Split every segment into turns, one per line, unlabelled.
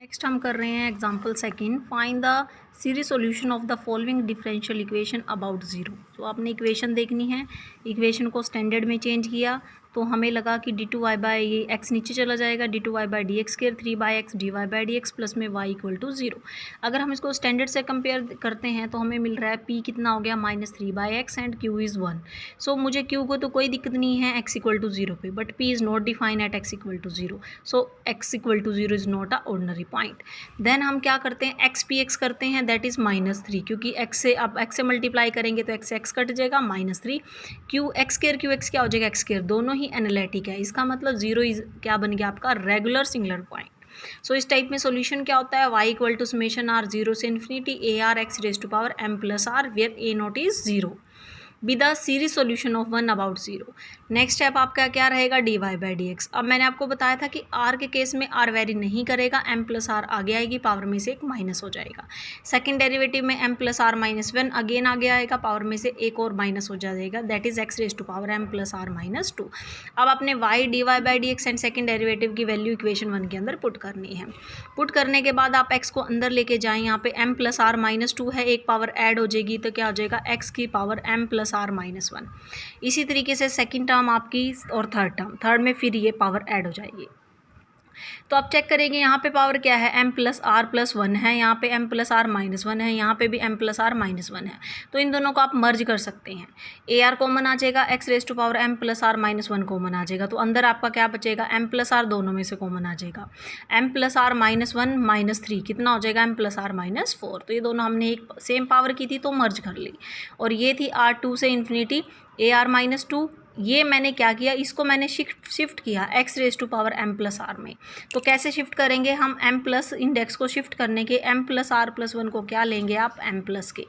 Next हम कर रहे हैं example second, find the series solution of the following differential equation about zero. तो आपने इक्वेशन देखनी है, इक्वेशन को स्टैंडर्ड में चेंज किया तो हमें लगा कि डी टू वाई बाई ये एक्स नीचे चला जाएगा, d two y by d x square 3/x d y by d x plus में y इक्वल टू 0। अगर हम इसको स्टैंडर्ड से कंपेयर करते हैं तो हमें मिल रहा है p कितना हो गया -3/x एंड q इज़ 1। सो मुझे q को तो कोई दिक्कत नहीं है x इक्वल टू 0 पे, but p is not define at x equal to 0। So x equal to 0 is not a ordinary point. Then हम क्या करते हैं, x p x करते हैं, दैट इज़ -3, क्योंकि x से अब x से मल्टीप्लाई करेंगे तो x से x कट जाएगा -3। q x क्या हो जाएगा, x दोनों ही एनालिटिक है, इसका मतलब 0 इज क्या बन गया आपका रेगुलर सिंगुलर पॉइंट। सो इस टाइप में सॉल्यूशन क्या होता है, y equal to summation r 0 से infinity a r x raise to power m plus r where a naught is 0 be the series solution of 1 about 0। Next step आपका क्या रहेगा, d y by d x. अब मैंने आपको बताया था कि r के केस में r वेरी नहीं करेगा, m प्लस आर आगे आएगी, पावर में से एक माइनस हो जाएगा। सेकंड डेरिवेटिव में m प्लस आर -1 अगेन आगे आएगा, पावर में से एक और माइनस हो जाएगा, that is x raise to power m plus r -2। अब आपने y d y by d x and second derivative की वैल्यू इक्वेशन 1 के अंदर पुट करनी है। पुट करने के बाद आप x को अंदर लेके जाएँ, यहाँ पे m प्लस आर -2 है, एक पावर ऐड हो जाएगी तो क्या हो जाएगा x की पावर m प्लस आर -1। इसी तरीके से सेकंड टर्म आपकी और थर्ड में फिर ये पावर ऐड हो जाएगी। तो आप चेक करेंगे यहाँ पे पावर क्या है, m प्लस आर प्लस 1 है, यहाँ पे m प्लस आर -1 है, यहाँ पे भी m प्लस आर -1 है। तो इन दोनों को आप मर्ज कर सकते हैं, ए आर कॉमन आ जाएगा, x raise to power m plus r -1 common आ जाएगा, तो अंदर आपका क्या बचेगा, m प्लस आर दोनों में से कॉमन आ जाएगा, m प्लस आर -1 -3 कितना हो जाएगा, m प्लस आर -4। तो ये दोनों हमने एक सेम पावर की थी तो मर्ज कर ली, और ये थी r2 से इन्फिनिटी ए आर -2। ये मैंने क्या किया, इसको मैंने शिफ्ट किया x raise to power m plus r में। तो कैसे शिफ्ट करेंगे हम, m प्लस इंडेक्स को शिफ्ट करने के m प्लस आर प्लस 1 को क्या लेंगे आप, m प्लस के।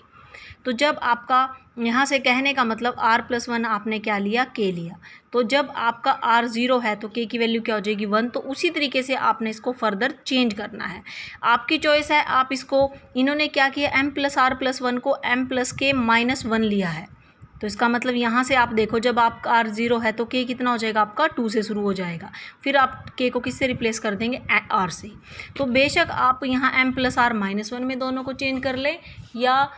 तो जब आपका यहाँ से कहने का मतलब r प्लस 1 आपने क्या लिया, k लिया, तो जब आपका r 0 है तो k की वैल्यू क्या हो जाएगी 1। तो उसी तरीके से आपने इसको फर्दर चेंज करना है, आपकी चॉइस है। आप इसको, इन्होंने क्या किया, m प्लस आर प्लस 1 को m प्लस के -1 लिया है, तो इसका मतलब यहाँ से आप देखो जब आपका r 0 है तो k कितना हो जाएगा आपका 2 से शुरू हो जाएगा, फिर आप k को किससे रिप्लेस कर देंगे, r से। तो बेशक आप यहाँ m प्लस आर -1 में दोनों को चेंज कर ले या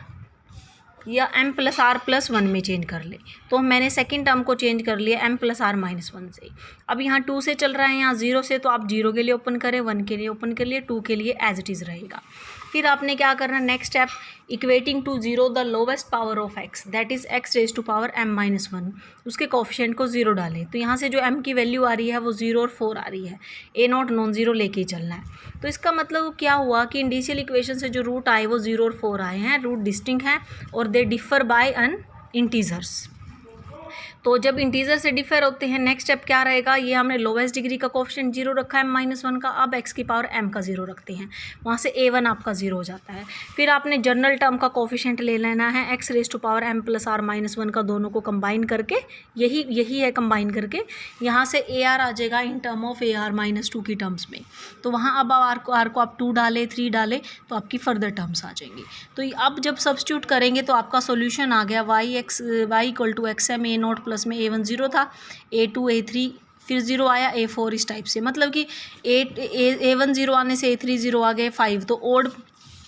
m प्लस आर प्लस 1 में चेंज कर ले। तो मैंने सेकंड टर्म को चेंज कर लिया m प्लस आर -1 से। अब यहाँ 2 से चल रहा है, यहाँ 0 से, तो आप 0 के लिए ओपन करें, 1 के लिए ओपन कर लिए, 2 के लिए एज इट इज़ रहेगा। फिर आपने क्या करना, next step, equating to 0 the lowest power of x, that is x raise to power m -1, उसके कोफिशिएंट को 0 डालें। तो यहाँ से जो m की वैल्यू आ रही है वो 0 और 4 आ रही है, a नॉट नॉन ज़ीरो लेके ही चलना है। तो इसका मतलब क्या हुआ कि इंडिशियल इक्वेशन से जो रूट आए वो 0 और 4 आए हैं, रूट डिस्टिंक्ट हैं और they differ by an integers. तो जब इंटीजर से डिफर होते हैं, नेक्स्ट स्टेप क्या रहेगा, ये हमने लोवेस्ट डिग्री का कोफिशिएंट 0 रखा है -1 का, अब x की पावर m का 0 रखते हैं, वहाँ से a1 आपका 0 हो जाता है। फिर आपने जनरल टर्म का कोफिशिएंट ले लेना है, x raise to power m plus r -1 का, दोनों को कंबाइन करके, यही है कंबाइन करके, यहाँ से a r आ जाएगा in term of a r -2 की टर्म्स में। तो वहाँ अब r को आप 2 डालें, 3 डालें तो आपकी फर्दर टर्म्स आ जाएंगी। तो अब जब सब्स्टिट्यूट करेंगे तो आपका सोल्यूशन आ गया y equal to x m, a naught plus में a1 0 था, a2 a3 फिर 0 आया, a4 इस टाइप से, मतलब कि a1 0 आने से a3 0 आ गए 5, तो ओड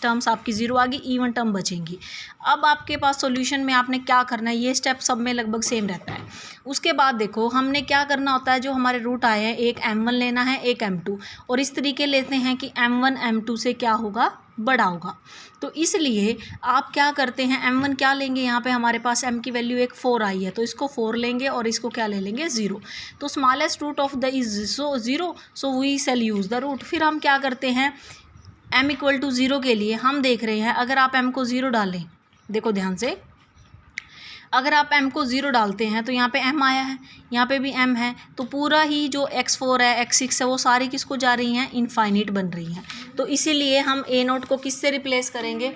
टर्म्स आपकी 0 आ गई, इवन टर्म बचेंगी। अब आपके पास सॉल्यूशन में आपने क्या करना है, ये स्टेप सब में लगभग सेम रहता है। उसके बाद देखो हमने क्या करना होता है, जो हमारे रूट आए हैं, एक m1 लेना है, एक m2, और इस तरीके लेते हैं कि m1 m2 से क्या होगा, बड़ा होगा। तो इसलिए आप क्या करते हैं, m1 क्या लेंगे, यहाँ पे हमारे पास m की वैल्यू एक 4 आई है, तो इसको 4 लेंगे और इसको क्या ले लेंगे 0। तो smallest root of the is 0, so we shall use the root. फिर हम क्या करते हैं, m इक्वल टू 0 के लिए हम देख रहे हैं, अगर आप m को 0 डालें, देखो ध्यान से, अगर आप m को 0 डालते हैं तो यहाँ पे m आया है, यहाँ पे भी m है, तो पूरा ही जो x4 है, x6 है, वो सारी किसको जा रही हैं, इनफाइनिट बन रही हैं। तो इसीलिए हम a नोट को किससे रिप्लेस करेंगे,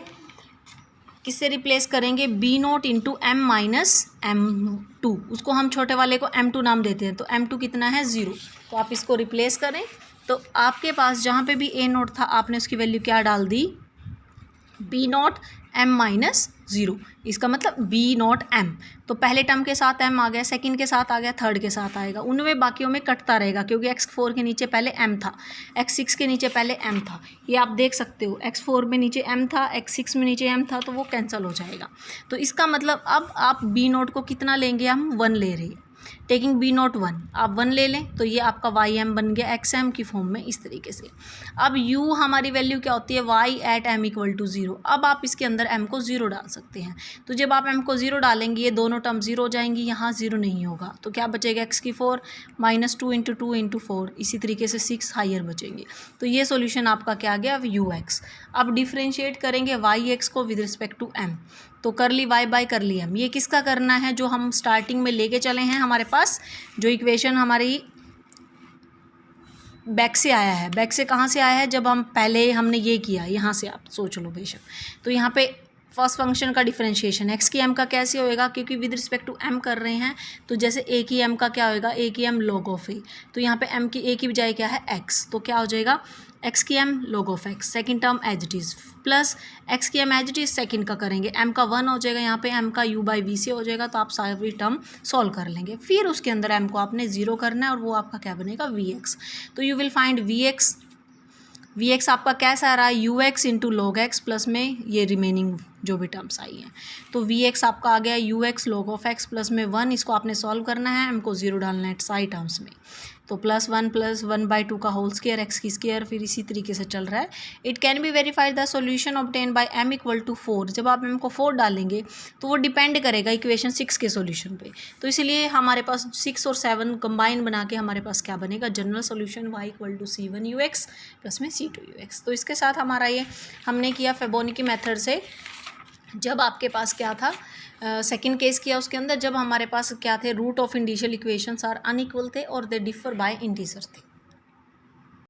b note into m -m2, उसको हम छोटे वाले को m2 नाम देते हैं, तो m2 कितना है 0। तो आप इसको रिप्लेस करें तो आपके पास जहाँ पे भी a नोट था आपने उसकी वैल्यू क्या डाल दी, b नॉट m माइनस 0, इसका मतलब b नॉट m। तो पहले टर्म के साथ m आ गया, सेकंड के साथ आ गया, थर्ड के साथ आएगा, उनमें बाकियों में कटता रहेगा क्योंकि x4 के नीचे पहले m था, x6 के नीचे पहले m था, ये आप देख सकते हो, x4 में नीचे m था, x6 में नीचे m था, तो वो कैंसिल हो जाएगा। तो इसका मतलब अब आप b नोट को कितना लेंगे, हम 1 ले रहे हैं, टेकिंग b नॉट 1, आप 1 ले लें तो ये आपका वाई एम बन गया xm की फॉर्म में, इस तरीके से। अब u हमारी वैल्यू क्या होती है, y at m equal to 0। अब आप इसके अंदर m को 0 डाल सकते हैं, तो जब आप m को 0 डालेंगे ये दोनों टर्म 0 हो जाएंगी, यहाँ 0 नहीं होगा, तो क्या बचेगा x की 4 माइनस 2 इंटू 2 इंटू 4, इसी तरीके से 6 हायर बचेंगे। तो ये सोल्यूशन आपका क्या आ गया, ux। अब डिफ्रेंशिएट करेंगे yx को विद रिस्पेक्ट टू m, तो कर ली y बाय कर ली m। ये किसका करना है, जो हम स्टार्टिंग में लेके चले हैं, हमारे पास जो इक्वेशन हमारी बैक से आया है, बैक से कहाँ से आया है, जब हम पहले हमने ये किया, यहाँ से आप सोच लो बेशक। तो यहाँ पे फर्स्ट फंक्शन का डिफरेंशिएशन x की m का कैसे होएगा, क्योंकि विद रिस्पेक्ट टू m कर रहे हैं, तो जैसे a की m का क्या होएगा, a की m log ऑफ a, तो यहाँ पे m की a की बजाय क्या है x, तो क्या हो जाएगा x की m log of x, second term as it is, plus x की m as it is second का करेंगे, m का 1 हो जाएगा, यहाँ पे m का u बाई v से हो जाएगा, तो आप सारी टर्म सॉल्व कर लेंगे। फिर उसके अंदर m को आपने 0 करना है और वो आपका क्या बनेगा, vx। तो यू विल फाइंड vx आपका कैसा आ रहा है, ux into log x plus में ये रिमेनिंग जो भी टर्म्स आई हैं, तो vx आपका आ गया ux log of x plus में 1, इसको आपने सॉल्व करना है, m को 0 डालना है सारी टर्म्स में, तो प्लस 1 बाई 2 का होल स्क्वायर x की स्क्वायर, फिर इसी तरीके से चल रहा है। It can be verified the solution obtain by m equal to 4, जब आप m को 4 डालेंगे तो वो डिपेंड करेगा इक्वेशन 6 के सॉल्यूशन पे, तो इसलिए हमारे पास 6 और 7 कंबाइन बना के हमारे पास क्या बनेगा, general solution y equal to c1 ux plus में c2 ux। तो इसके साथ हमारा ये हमने किया फेबोनिकी मेथड से, जब आपके पास क्या था, सेकंड केस किया उसके अंदर, जब हमारे पास क्या थे, root of indicial equations are unequal थे और दे डिफर बाय इंटीजर थे।